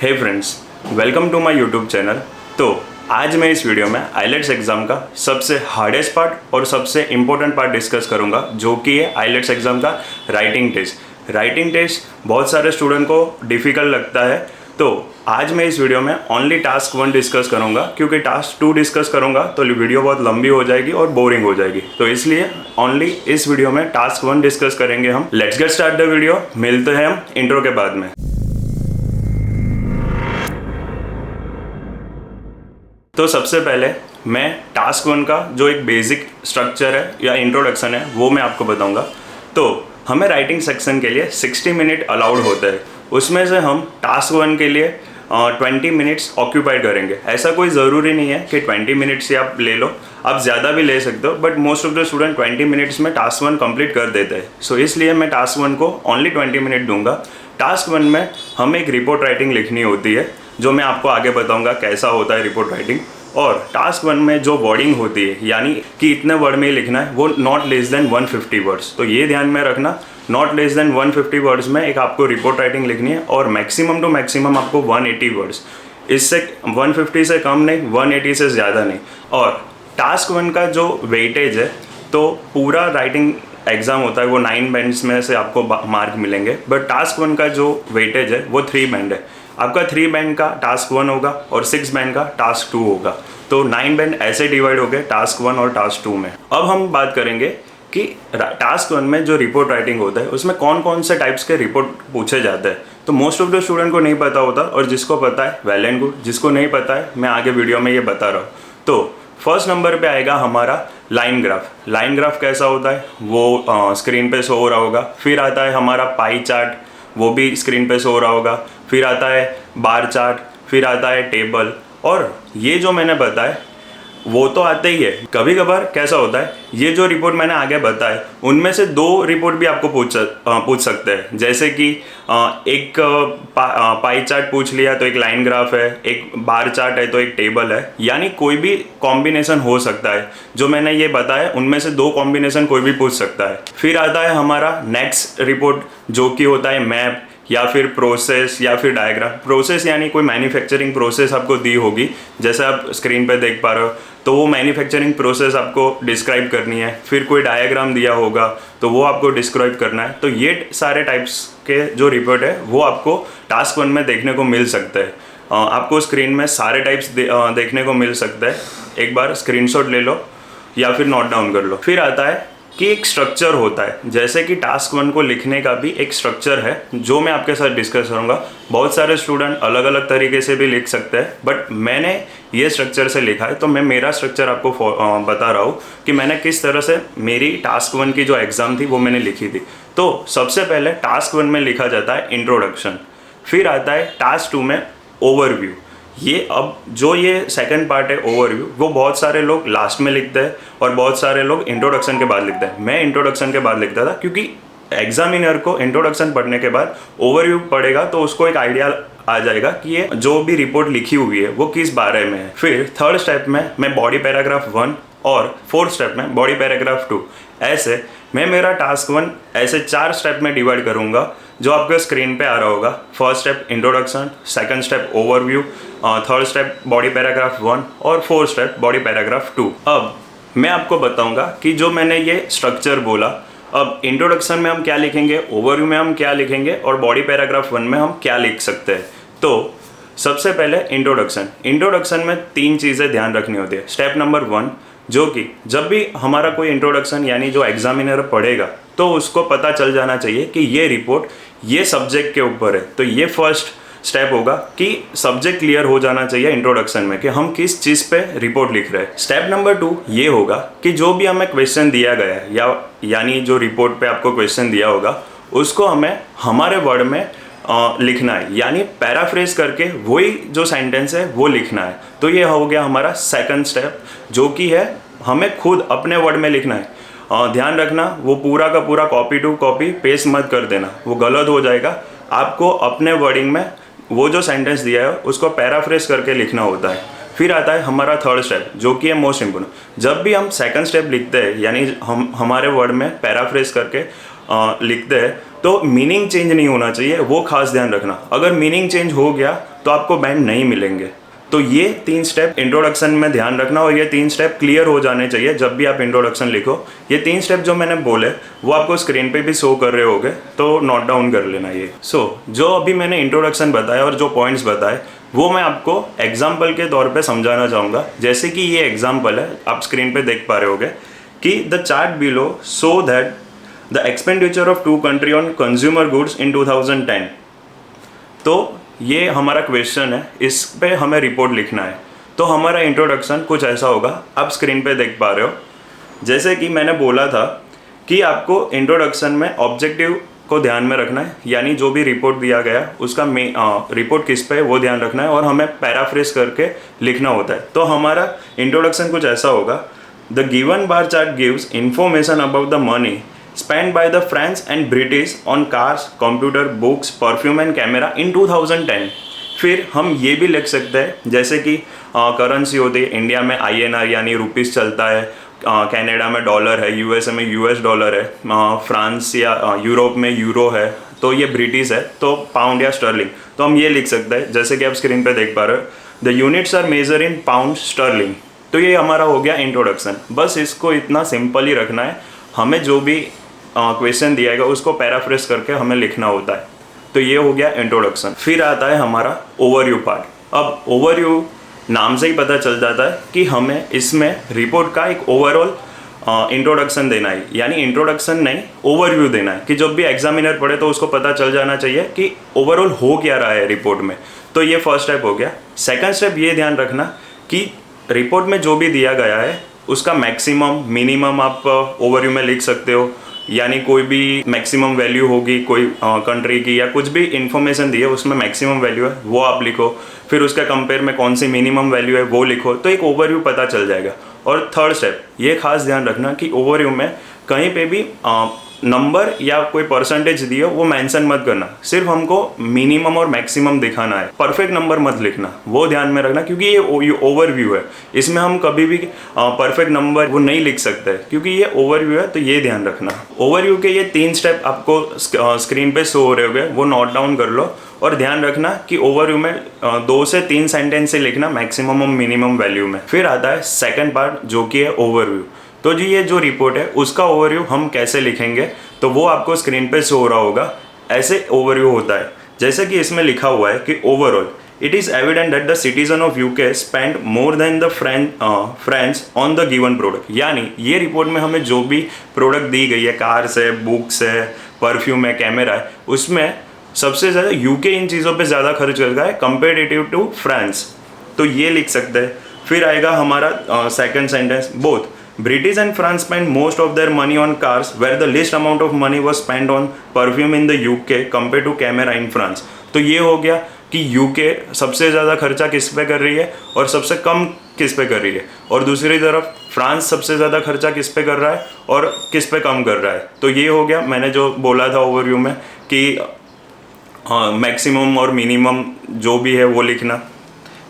Hey friends, welcome to my YouTube channel. तो आज मैं इस वीडियो में आईलेट्स एग्ज़ाम का सबसे हार्डेस्ट पार्ट और सबसे इम्पोर्टेंट पार्ट डिस्कस करूंगा, जो कि है आईलेट्स एग्ज़ाम का राइटिंग टेस्ट। राइटिंग टेस्ट बहुत सारे स्टूडेंट को डिफ़िकल्ट लगता है, तो आज मैं इस वीडियो में ओनली टास्क 1 डिस्कस करूंगा, क्योंकि टास्क 2 डिस्कस करूंगा तो वीडियो बहुत लंबी हो जाएगी और बोरिंग हो जाएगी। तो इसलिए ओनली इस वीडियो में टास्क 1 डिस्कस करेंगे हम। Let's get start the video. मिलते हैं हम इंट्रो के बाद में। तो सबसे पहले मैं टास्क 1 का जो एक बेसिक स्ट्रक्चर है या इंट्रोडक्शन है वो मैं आपको बताऊंगा। तो हमें राइटिंग सेक्शन के लिए 60 मिनट अलाउड होता है, उसमें से हम टास्क 1 के लिए 20 मिनट्स ऑक्यूपाइड करेंगे। ऐसा कोई ज़रूरी नहीं है कि 20 मिनट्स से आप ले लो, आप ज़्यादा भी ले सकते हो, but most of the student 20 minutes में टास्क 1 कंप्लीट कर देते हैं। सो इसलिए मैं टास्क 1 को ओनली 20 मिनट दूंगा। टास्क 1 में हमें एक रिपोर्ट राइटिंग लिखनी होती है, जो मैं आपको आगे बताऊंगा कैसा होता है रिपोर्ट राइटिंग। और टास्क 1 में जो वर्डिंग होती है, यानी कि इतने वर्ड में ही लिखना है, वो नॉट लेस देन 150 वर्ड्स। तो ये ध्यान में रखना, नॉट लेस देन 150 वर्ड्स में एक आपको रिपोर्ट राइटिंग लिखनी है, और मैक्सिमम टू मैक्सिमम आपको 180 वर्ड्स, इससे 150 से कम नहीं, 180 से ज़्यादा नहीं। और टास्क 1 का जो वेटेज है, तो पूरा राइटिंग एग्ज़ाम होता है वो 9 बैंड्स में से आपको मार्क मिलेंगे, बट टास्क 1 का जो वेटेज है वो 3 बैंड है। आपका 3 बैंड का टास्क 1 होगा और 6 बैंड का टास्क 2 होगा। तो 9 बैंड ऐसे डिवाइड हो गए टास्क 1 और टास्क 2 में। अब हम बात करेंगे कि टास्क 1 में जो रिपोर्ट राइटिंग होता है उसमें कौन कौन से टाइप्स के रिपोर्ट पूछे जाते हैं। तो मोस्ट ऑफ द स्टूडेंट को नहीं पता होता, और जिसको पता है वेल एंड गुड, जिसको नहीं पता है मैं आगे वीडियो में ये बता रहा हूँ। तो फर्स्ट नंबर पे आएगा हमारा लाइन ग्राफ। लाइन ग्राफ कैसा होता है वो स्क्रीन पे शो हो रहा होगा। फिर आता है हमारा पाई चार्ट, वो भी स्क्रीन पे शो हो रहा होगा। फिर आता है बार चार्ट, फिर आता है टेबल, और ये जो मैंने बताया वो तो आते ही है। कभी कभार कैसा होता है, ये जो रिपोर्ट मैंने आगे बताए उनमें से 2 रिपोर्ट भी आपको पूछ सकते हैं। जैसे कि एक पाई चार्ट पूछ लिया तो एक लाइन ग्राफ है, एक बार चार्ट है तो एक टेबल है, यानी कोई भी कॉम्बिनेशन हो सकता है। जो मैंने ये बताया उनमें से 2 कॉम्बिनेशन कोई भी पूछ सकता है। फिर आता है हमारा नेक्स्ट रिपोर्ट, जो कि होता है मैप या फिर प्रोसेस या फिर डायग्राम। प्रोसेस यानी कोई मैन्युफैक्चरिंग प्रोसेस आपको दी होगी, जैसे आप स्क्रीन पे देख पा रहे हो, तो वो मैन्युफैक्चरिंग प्रोसेस आपको डिस्क्राइब करनी है। फिर कोई डायग्राम दिया होगा तो वो आपको डिस्क्राइब करना है। तो ये सारे टाइप्स के जो रिपोर्ट है वो आपको टास्क 1 में देखने को मिल सकते हैं। आपको स्क्रीन में सारे टाइप्स देखने को मिल सकते हैं। एक बार स्क्रीनशॉट ले लो या फिर नोट डाउन कर लो। फिर आता है कि एक स्ट्रक्चर होता है, जैसे कि टास्क 1 को लिखने का भी एक स्ट्रक्चर है, जो मैं आपके साथ डिस्कस करूंगा। बहुत सारे स्टूडेंट अलग अलग तरीके से भी लिख सकते हैं, बट मैंने ये स्ट्रक्चर से लिखा है, तो मैं मेरा स्ट्रक्चर आपको बता रहा हूँ कि मैंने किस तरह से मेरी टास्क 1 की जो एग्ज़ाम थी वो मैंने लिखी थी। तो सबसे पहले टास्क 1 में लिखा जाता है इंट्रोडक्शन। फिर आता है टास्क 2 में ओवरव्यू। ये अब जो ये सेकंड पार्ट है ओवरव्यू, वो बहुत सारे लोग लास्ट में लिखते हैं और बहुत सारे लोग इंट्रोडक्शन के बाद लिखते हैं। मैं इंट्रोडक्शन के बाद लिखता था, क्योंकि एग्जामिनर को इंट्रोडक्शन पढ़ने के बाद ओवरव्यू पढ़ेगा तो उसको एक आइडिया आ जाएगा कि ये जो भी रिपोर्ट लिखी हुई है वो किस बारे में है। फिर थर्ड स्टेप में मैं बॉडी पैराग्राफ 1 और फोर्थ स्टेप में बॉडी पैराग्राफ 2, ऐसे मैं मेरा टास्क 1 ऐसे 4 स्टेप में डिवाइड करूँगा, जो आपके स्क्रीन पे आ रहा होगा। First step introduction, second step overview, third step body paragraph 1 और फोर्थ स्टेप बॉडी पैराग्राफ 2। अब मैं आपको बताऊंगा कि जो मैंने ये स्ट्रक्चर बोला, अब इंट्रोडक्शन में हम क्या लिखेंगे, ओवरव्यू में हम क्या लिखेंगे और बॉडी पैराग्राफ 1 में हम क्या लिख सकते हैं। तो सबसे पहले इंट्रोडक्शन में 3 चीज़ें ध्यान रखनी होती है। स्टेप नंबर 1, जो कि जब भी हमारा कोई इंट्रोडक्शन यानी जो एग्जामिनर पढ़ेगा तो उसको पता चल जाना चाहिए कि ये रिपोर्ट ये सब्जेक्ट के ऊपर है। तो ये फर्स्ट स्टेप होगा कि सब्जेक्ट क्लियर हो जाना चाहिए इंट्रोडक्शन में कि हम किस चीज़ पे रिपोर्ट लिख रहे हैं। स्टेप नंबर 2 ये होगा कि जो भी हमें क्वेश्चन दिया गया है यानी जो रिपोर्ट पे आपको क्वेश्चन दिया होगा उसको हमें हमारे वर्ड में लिखना है, यानी पैराफ्रेज करके वही जो सेंटेंस है वो लिखना है। तो ये हो गया हमारा सेकंड स्टेप, जो कि है हमें खुद अपने वर्ड में लिखना है। ध्यान रखना, वो पूरा का पूरा कॉपी टू कॉपी पेस्ट मत कर देना, वो गलत हो जाएगा। आपको अपने वर्डिंग में वो जो सेंटेंस दिया है उसको पैराफ्रेज करके लिखना होता है। फिर आता है हमारा थर्ड स्टेप, जो कि है मोस्ट इम्पोर्टेंट। जब भी हम सेकंड स्टेप लिखते हैं, यानी हम हमारे वर्ड में पैराफ्रेज करके लिखते हैं, तो मीनिंग चेंज नहीं होना चाहिए, वो खास ध्यान रखना। अगर मीनिंग चेंज हो गया तो आपको बैंड नहीं मिलेंगे। तो ये 3 स्टेप इंट्रोडक्शन में ध्यान रखना, और ये 3 स्टेप क्लियर हो जाने चाहिए जब भी आप इंट्रोडक्शन लिखो। ये 3 स्टेप जो मैंने बोले वो आपको स्क्रीन पे भी शो कर रहे होंगे, तो नोट डाउन कर लेना ये। जो अभी मैंने इंट्रोडक्शन बताया और जो पॉइंट्स बताए वो मैं आपको एग्जाम्पल के तौर पे समझाना चाहूँगा। जैसे कि ये एग्जाम्पल है, आप स्क्रीन पे देख पा रहे होगे कि the chart below show that the expenditure of 2 country on consumer goods in 2010। तो ये हमारा क्वेश्चन है, इस पे हमें रिपोर्ट लिखना है। तो हमारा इंट्रोडक्शन कुछ ऐसा होगा, आप स्क्रीन पे देख पा रहे हो। जैसे कि मैंने बोला था कि आपको इंट्रोडक्शन में ऑब्जेक्टिव को ध्यान में रखना है, यानी जो भी रिपोर्ट दिया गया उसका रिपोर्ट किस पे है वो ध्यान रखना है, और हमें पैराफ्रेज करके लिखना होता है। तो हमारा इंट्रोडक्शन कुछ ऐसा होगा, the given bar chart gives information about the money spent by the French and British on cars, computer, books, perfume and camera in 2010। फिर हम ये भी लिख सकते हैं जैसे कि करेंसी होती है, इंडिया में INR यानी रुपीस चलता है, कनाडा में डॉलर है, USA में US डॉलर है, फ्रांस या यूरोप में यूरो है, तो ये ब्रिटिश है, तो पाउंड या स्टर्लिंग। तो हम ये लिख सकते हैं जैसे कि आप स्क्रीन पे देख पा रहे हो, the units are measure in pound sterling. तो ये हमारा हो गया इंट्रोडक्शन। बस इसको इतना सिंपल ही रखना है, हमें जो भी क्वेश्चन दिया गया उसको पैराफ्रेज करके हमें लिखना होता है। तो ये हो गया इंट्रोडक्शन। फिर आता है हमारा ओवरव्यू पार्ट। अब ओवरव्यू नाम से ही पता चल जाता है कि हमें इसमें रिपोर्ट का एक ओवरऑल इंट्रोडक्शन देना है, यानी इंट्रोडक्शन नहीं ओवरव्यू देना है कि जब भी एग्जामिनर पढ़े तो उसको पता चल जाना चाहिए कि ओवरऑल हो क्या रहा है रिपोर्ट में। तो ये फर्स्ट स्टेप हो गया। सेकंड स्टेप ये ध्यान रखना कि रिपोर्ट में जो भी दिया गया है उसका मैक्सिमम मिनिमम आप ओवरव्यू में लिख सकते हो, यानी कोई भी मैक्सिमम वैल्यू होगी कोई कंट्री की, या कुछ भी इंफॉर्मेशन दी है उसमें मैक्सिमम वैल्यू है वो आप लिखो, फिर उसके कंपेयर में कौन सी मिनिमम वैल्यू है वो लिखो, तो एक ओवरव्यू पता चल जाएगा। और थर्ड स्टेप ये खास ध्यान रखना कि ओवरव्यू में कहीं पे भी नंबर या कोई परसेंटेज दिए वो मेंशन मत करना, सिर्फ हमको मिनिमम और मैक्सिमम दिखाना है, परफेक्ट नंबर मत लिखना, वो ध्यान में रखना, क्योंकि ये ओवरव्यू है, इसमें हम कभी भी परफेक्ट नंबर वो नहीं लिख सकते क्योंकि ये ओवरव्यू है। तो ये ध्यान रखना। ओवरव्यू के ये 3 स्टेप आपको स्क्रीन पे शो हो रहे होंगे, वो नोट डाउन कर लो, और ध्यान रखना कि ओवरव्यू में 2 से 3 सेंटेंस से लिखना मैक्सिमम और मिनिमम वैल्यू में। फिर आता है सेकंड पार्ट जो कि है ओवरव्यू। तो जी ये जो रिपोर्ट है उसका ओवरव्यू हम कैसे लिखेंगे, तो वो आपको स्क्रीन पे शो हो रहा होगा। ऐसे ओवरव्यू होता है जैसे कि इसमें लिखा हुआ है कि overall it is evident that the citizen of UK spend more than the French on the given product. यानी ये रिपोर्ट में हमें जो भी प्रोडक्ट दी गई है, कार्स है, बुक्स है, परफ्यूम है, कैमरा है, उसमें सबसे ज़्यादा यूके इन चीज़ों पे ज़्यादा खर्च करता है कंपेरेटिव टू फ्रांस। तो ये लिख सकते हैं। फिर आएगा हमारा second sentence, both British and France spent most of their money on cars, where the least amount of money was spent on perfume in the UK compared to camera in France। तो ये हो गया कि UK सबसे ज़्यादा खर्चा किस पे कर रही है और सबसे कम किस पे कर रही है, और दूसरी तरफ फ्रांस सबसे ज़्यादा खर्चा किस पे कर रहा है और किस पे कम कर रहा है। तो ये हो गया मैंने जो बोला था ओवरव्यू में कि मैक्सिमम और मिनिमम जो भी है वो लिखना।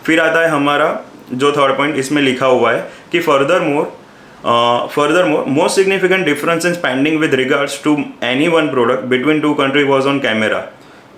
फिर आता है हमारा जो थर्ड पॉइंट, इसमें लिखा हुआ है कि furthermore, most significant difference in spending with regards to any one product between 2 countries was on camera।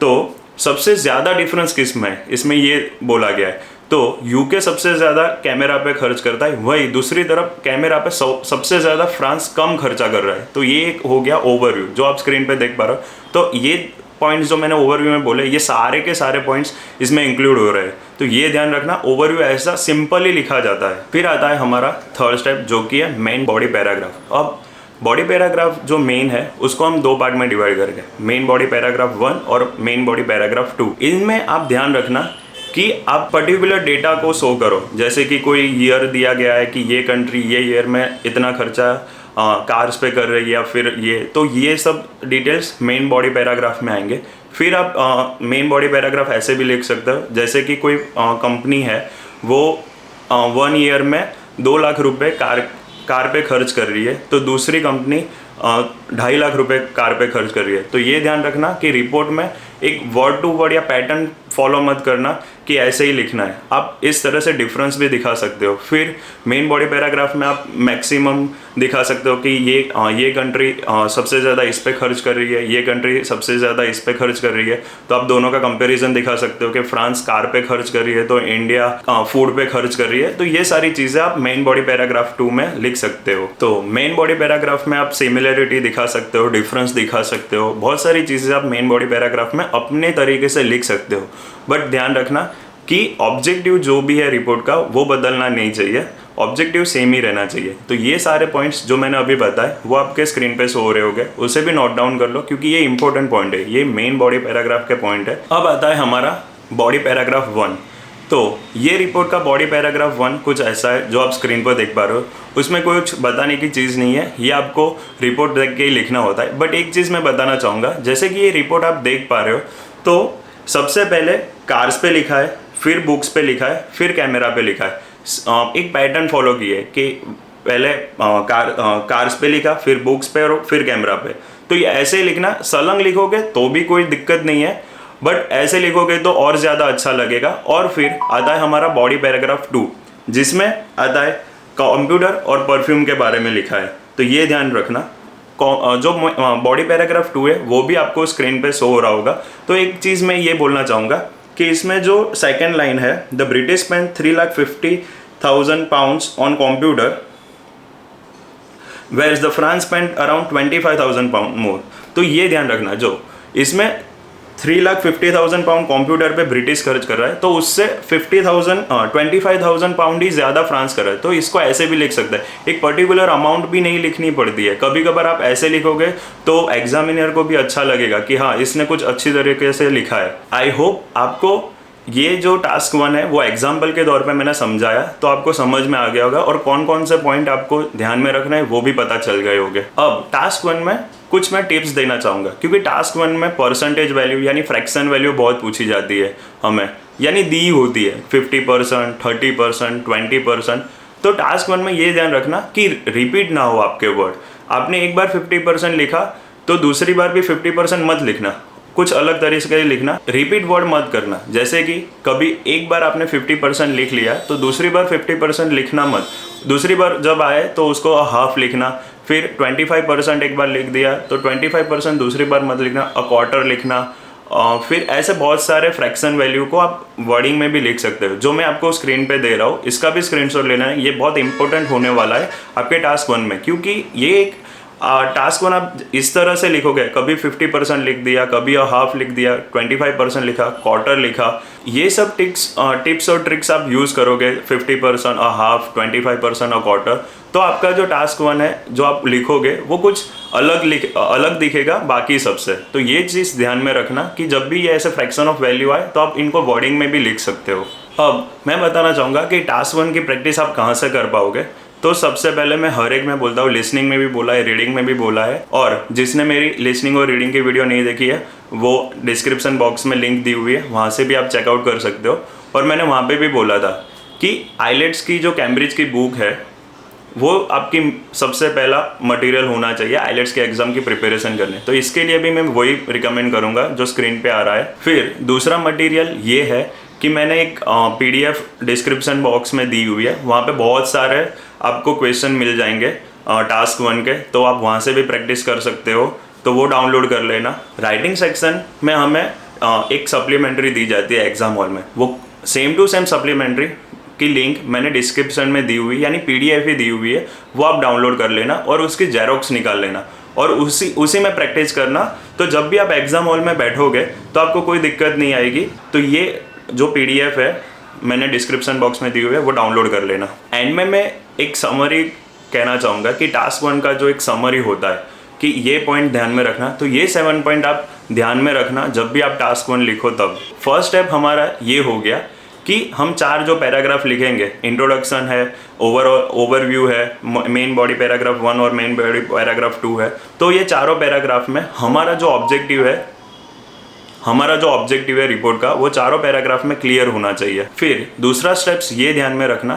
तो सबसे ज़्यादा डिफरेंस किस में है, इसमें ये बोला गया है। तो यूके सबसे ज़्यादा कैमरा पे खर्च करता है, वही दूसरी तरफ कैमरा पे सबसे ज़्यादा फ्रांस कम खर्चा कर रहा है। तो ये एक हो गया ओवरव्यू जो आप स्क्रीन पे देख पा रहे हो। तो ये पॉइंट्स जो मैंने ओवरव्यू में बोले ये सारे के सारे पॉइंट्स इसमें इंक्लूड हो रहे हैं। तो ये ध्यान रखना, ओवरव्यू ऐसा सिंपल ही लिखा जाता है। फिर आता है हमारा थर्ड स्टेप जो कि है मेन बॉडी पैराग्राफ। अब बॉडी पैराग्राफ जो मेन है उसको हम 2 पार्ट में डिवाइड करेंगे, मेन बॉडी पैराग्राफ 1 और मेन बॉडी पैराग्राफ 2। इनमें आप ध्यान रखना कि आप पर्टिकुलर डेटा को शो करो, जैसे कि कोई ईयर दिया गया है कि ये कंट्री ये ईयर में इतना खर्चा कार्स पे कर रही है या फिर ये, तो ये सब डिटेल्स मेन बॉडी पैराग्राफ में आएंगे। फिर आप मेन बॉडी पैराग्राफ ऐसे भी लिख सकते हो जैसे कि कोई कंपनी है वो 1 ईयर में 2 लाख रुपए कार पे खर्च कर रही है, तो दूसरी कंपनी 2.5 लाख रुपए कार पे खर्च कर रही है। तो ये ध्यान रखना कि रिपोर्ट में एक वर्ड टू वर्ड या पैटर्न फॉलो मत करना कि ऐसे ही लिखना है, आप इस तरह से डिफरेंस भी दिखा सकते हो। फिर मेन बॉडी पैराग्राफ में आप मैक्सिमम दिखा सकते हो कि ये कंट्री सबसे ज़्यादा इस पे खर्च कर रही है, ये कंट्री सबसे ज़्यादा इस पे खर्च कर रही है, तो आप दोनों का कंपैरिजन दिखा सकते हो कि फ्रांस कार पे खर्च कर रही है तो इंडिया फूड पे खर्च कर रही है। तो ये सारी चीज़ें आप मेन बॉडी पैराग्राफ 2 में लिख सकते हो। तो मेन बॉडी पैराग्राफ में आप सिमिलरिटी दिखा सकते हो, डिफरेंस दिखा सकते हो, बहुत सारी चीज़ें आप मेन बॉडी पैराग्राफ में अपने तरीके से लिख सकते हो। बट ध्यान रखना कि ऑब्जेक्टिव जो भी है रिपोर्ट का वो बदलना नहीं चाहिए, ऑब्जेक्टिव सेम ही रहना चाहिए। तो ये सारे पॉइंट्स जो मैंने अभी बताए वो आपके स्क्रीन पे शो हो रहे होंगे, उसे भी नोट डाउन कर लो क्योंकि ये इंपॉर्टेंट पॉइंट है, ये मेन बॉडी पैराग्राफ के पॉइंट है। अब आता है हमारा बॉडी पैराग्राफ 1। तो ये रिपोर्ट का बॉडी पैराग्राफ 1 कुछ ऐसा है जो आप स्क्रीन पर देख पा रहे हो। उसमें कुछ बताने की चीज़ नहीं है, ये आपको रिपोर्ट देख के ही लिखना होता है। बट एक चीज़ मैं बताना चाहूँगा, जैसे कि ये रिपोर्ट आप देख पा रहे हो तो सबसे पहले कार्स पे लिखा है, फिर बुक्स पे लिखा है, फिर कैमरा पे लिखा है। एक पैटर्न फॉलो किए कि पहले कार्स पे लिखा, फिर बुक्स पे और फिर कैमरा पे। तो ये ऐसे ही लिखना, सलंग लिखोगे तो भी कोई दिक्कत नहीं है, बट ऐसे लिखोगे तो और ज़्यादा अच्छा लगेगा। और फिर आता है हमारा बॉडी पैराग्राफ 2 जिसमें आता है कंप्यूटर और परफ्यूम के बारे में लिखा है। तो ये ध्यान रखना, जो बॉडी पैराग्राफ 2 है वो भी आपको स्क्रीन पे शो हो रहा होगा। तो एक चीज़ मैं ये बोलना चाहूँगा कि इसमें जो सेकेंड लाइन है, the British spend 3,50,000 pounds on computer where the France spend around 25,000 pound more. तो ये ध्यान रखना, जो इसमें 3,50,000 पाउंड कंप्यूटर पे ब्रिटिश खर्च कर रहा है तो उससे 25,000 पाउंड ही ज़्यादा फ्रांस कर रहा है। तो इसको ऐसे भी लिख सकते हैं, एक पर्टिकुलर अमाउंट भी नहीं लिखनी पड़ती है। कभी कभार आप ऐसे लिखोगे तो एग्जामिनर को भी अच्छा लगेगा कि हाँ इसने कुछ अच्छी तरीके से लिखा है। आई होप आपको ये जो टास्क 1 है वो एग्जाम्पल के तौर पे मैंने समझाया तो आपको समझ में आ गया होगा, और कौन कौन से पॉइंट आपको ध्यान में रखना है वो भी पता चल गए होंगे। अब टास्क 1 में कुछ मैं टिप्स देना चाहूँगा, क्योंकि टास्क 1 में परसेंटेज वैल्यू यानी फ्रैक्शन वैल्यू बहुत पूछी जाती है हमें, यानी दी होती है 50%, 30%, 20%। तो टास्क 1 में ये ध्यान रखना कि रिपीट ना हो आपके वर्ड। आपने एक बार 50% लिखा तो दूसरी बार भी 50% मत लिखना, कुछ अलग तरीके से लिखना, रिपीट वर्ड मत करना। जैसे कि कभी एक बार आपने 50% लिख लिया तो दूसरी बार 50% लिखना मत, दूसरी बार जब आए तो उसको हाफ लिखना। फिर 25% एक बार लिख दिया तो 25% दूसरी बार मत लिखना, अ क्वार्टर लिखना। फिर ऐसे बहुत सारे फ्रैक्शन वैल्यू को आप वर्डिंग में भी लिख सकते हो, जो मैं आपको स्क्रीन पे दे रहा हूँ। इसका भी स्क्रीनशॉट लेना है, ये बहुत इंपॉर्टेंट होने वाला है आपके टास्क 1 में, क्योंकि ये एक टास्क 1 आप इस तरह से लिखोगे, कभी 50% लिख दिया, कभी हाफ लिख दिया, 25% लिखा, क्वार्टर लिखा। ये सब टिप्स और ट्रिक्स आप यूज़ करोगे, 50%, हाफ, 25% और क्वार्टर, तो आपका जो टास्क 1 है जो आप लिखोगे वो कुछ अलग दिखेगा बाकी सबसे। तो ये चीज़ ध्यान में रखना कि जब भी ये ऐसे फ्रैक्शन ऑफ वैल्यू आए तो आप इनको वर्डिंग में भी लिख सकते हो। अब मैं बताना चाहूँगा कि टास्क 1 की प्रैक्टिस आप कहाँ से कर पाओगे। तो सबसे पहले मैं हर एक में बोलता हूँ, लिसनिंग में भी बोला है, रीडिंग में भी बोला है, और जिसने मेरी लिसनिंग और रीडिंग की वीडियो नहीं देखी है वो डिस्क्रिप्शन बॉक्स में लिंक दी हुई है, वहाँ से भी आप चेकआउट कर सकते हो। और मैंने वहाँ पे भी बोला था कि आईलेट्स की जो कैम्ब्रिज की बुक है वो आपकी सबसे पहला मटेरियल होना चाहिए आईलेट्स के एग्जाम की प्रिपरेशन करने। तो इसके लिए भी मैं वही रिकमेंड करूँगा जो स्क्रीन पे आ रहा है। फिर दूसरा मटेरियल ये है कि मैंने एक PDF डिस्क्रिप्शन बॉक्स में दी हुई है, वहाँ पे बहुत सारे आपको क्वेश्चन मिल जाएंगे टास्क 1 के, तो आप वहाँ से भी प्रैक्टिस कर सकते हो, तो वो डाउनलोड कर लेना। राइटिंग सेक्शन में हमें एक सप्लीमेंट्री दी जाती है एग्जाम हॉल में, वो सेम टू सेम सप्लीमेंट्री की लिंक मैंने डिस्क्रिप्शन में दी हुई, यानी PDF ही दी हुई है, वो आप डाउनलोड कर लेना और उसकी जेरोक्स निकाल लेना और उसी में प्रैक्टिस करना। तो जब भी आप एग्जाम हॉल में बैठोगे तो आपको कोई दिक्कत नहीं आएगी। तो ये जो PDF है मैंने डिस्क्रिप्शन बॉक्स में दी हुई है वो डाउनलोड कर लेना। एंड में मैं एक समरी कहना चाहूँगा कि टास्क 1 का जो एक समरी होता है कि ये पॉइंट ध्यान में रखना, तो ये 7 पॉइंट आप ध्यान में रखना जब भी आप टास्क 1 लिखो। तब फर्स्ट स्टेप हमारा ये हो गया कि हम 4 जो पैराग्राफ लिखेंगे, इंट्रोडक्शन है, ओवरव्यू है, मेन बॉडी पैराग्राफ 1 और मेन बॉडी पैराग्राफ 2 है। तो ये चारों पैराग्राफ में हमारा जो ऑब्जेक्टिव है रिपोर्ट का, वो चारों पैराग्राफ में क्लियर होना चाहिए। फिर दूसरा स्टेप्स ये ध्यान में रखना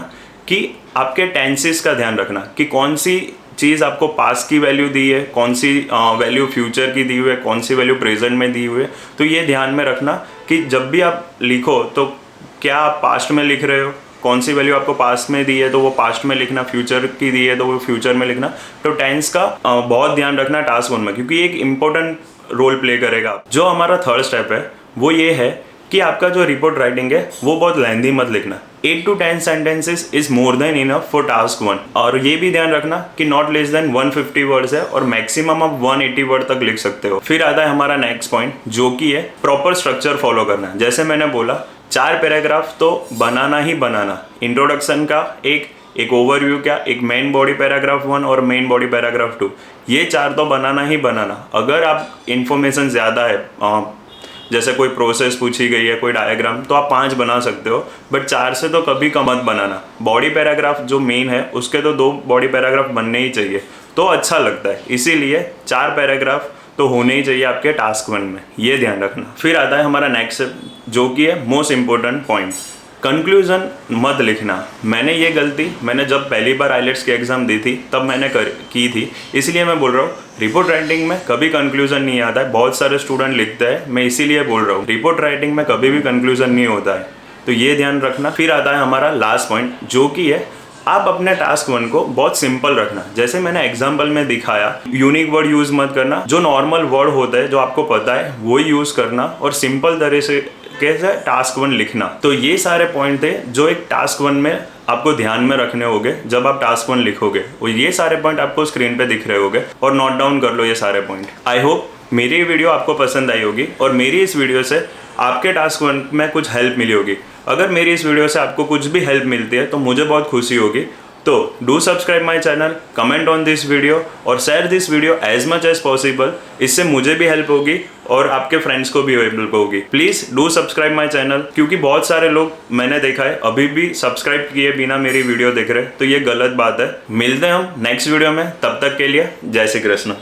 कि आपके टेंसेस का ध्यान रखना कि कौन सी चीज़ आपको पास्ट की वैल्यू दी है, कौन सी वैल्यू फ्यूचर की दी हुई है, कौन सी वैल्यू प्रेजेंट में दी हुई है। तो ये ध्यान में रखना कि जब भी आप लिखो तो क्या आप पास्ट में लिख रहे हो, कौन सी वैल्यू आपको पास्ट में दी है तो वो पास्ट में लिखना, फ्यूचर की दी है तो वो फ्यूचर में लिखना। तो टेंस का बहुत ध्यान रखना टास्क 1 में, क्योंकि एक इंपॉर्टेंट रोल प्ले करेगा। जो हमारा थर्ड स्टेप है वो ये है कि आपका जो रिपोर्ट राइटिंग है वो बहुत लेंथी मत लिखना। 8 to 10 sentences is more than enough for task 1। और ये भी ध्यान रखना कि नॉट लेस देन 150 वर्ड्स है और मैक्सिमम आप 180 वर्ड तक लिख सकते हो। फिर आता है हमारा नेक्स्ट पॉइंट, जो कि है प्रॉपर स्ट्रक्चर फॉलो करना। जैसे मैंने बोला 4 पैराग्राफ तो बनाना ही बनाना। इंट्रोडक्शन का एक ओवरव्यू का, एक मेन बॉडी पैराग्राफ 1 और मेन बॉडी पैराग्राफ 2, ये 4 तो बनाना ही बनाना। अगर आप इंफॉर्मेशन ज़्यादा है, जैसे कोई प्रोसेस पूछी गई है, कोई डायग्राम, तो आप 5 बना सकते हो, बट 4 से तो कभी कम मत बनाना। बॉडी पैराग्राफ जो मेन है उसके तो 2 बॉडी पैराग्राफ बनने ही चाहिए, तो अच्छा लगता है। इसीलिए 4 पैराग्राफ तो होने ही चाहिए आपके टास्क 1 में, ये ध्यान रखना। फिर आता है हमारा नेक्स्ट जो कि है मोस्ट इम्पोर्टेंट पॉइंट, कंक्लूजन मत लिखना। मैंने जब पहली बार आइलेट्स की एग्ज़ाम दी थी तब मैंने की थी, इसलिए मैं बोल रहा हूँ रिपोर्ट राइटिंग में कभी कंक्लूजन नहीं आता है। बहुत सारे स्टूडेंट लिखते हैं, मैं इसीलिए बोल रहा हूँ रिपोर्ट राइटिंग में कभी भी कंक्लूजन नहीं होता है, तो ये ध्यान रखना। फिर आता है हमारा लास्ट पॉइंट, जो कि है आप अपने टास्क 1 को बहुत सिंपल रखना। जैसे मैंने एग्जाम्पल में दिखाया, यूनिक वर्ड यूज़ मत करना, जो नॉर्मल वर्ड होता है जो आपको पता है वो यूज़ करना, और सिंपल तरह से कैसे टास्क 1 लिखना। तो ये सारे पॉइंट थे जो एक टास्क 1 में आपको ध्यान में रखने होंगे जब आप टास्क 1 लिखोगे, और ये सारे पॉइंट आपको स्क्रीन पे दिख रहे होंगे, और नोट डाउन कर लो ये सारे पॉइंट। आई होप मेरी वीडियो आपको पसंद आई होगी और मेरी इस वीडियो से आपके टास्क 1 में कुछ हेल्प मिली होगी। अगर मेरी इस वीडियो से आपको कुछ भी हेल्प मिलती है तो मुझे बहुत खुशी होगी। तो do subscribe my channel, comment on this video और share this video as much as possible. इससे मुझे भी हेल्प होगी और आपके फ्रेंड्स को भी हेल्प होगी। Please do subscribe my channel, क्योंकि बहुत सारे लोग मैंने देखा है अभी भी सब्सक्राइब किए बिना मेरी वीडियो देख रहे हैं, तो ये गलत बात है। मिलते हैं हम नेक्स्ट वीडियो में, तब तक के लिए जय श्री कृष्ण।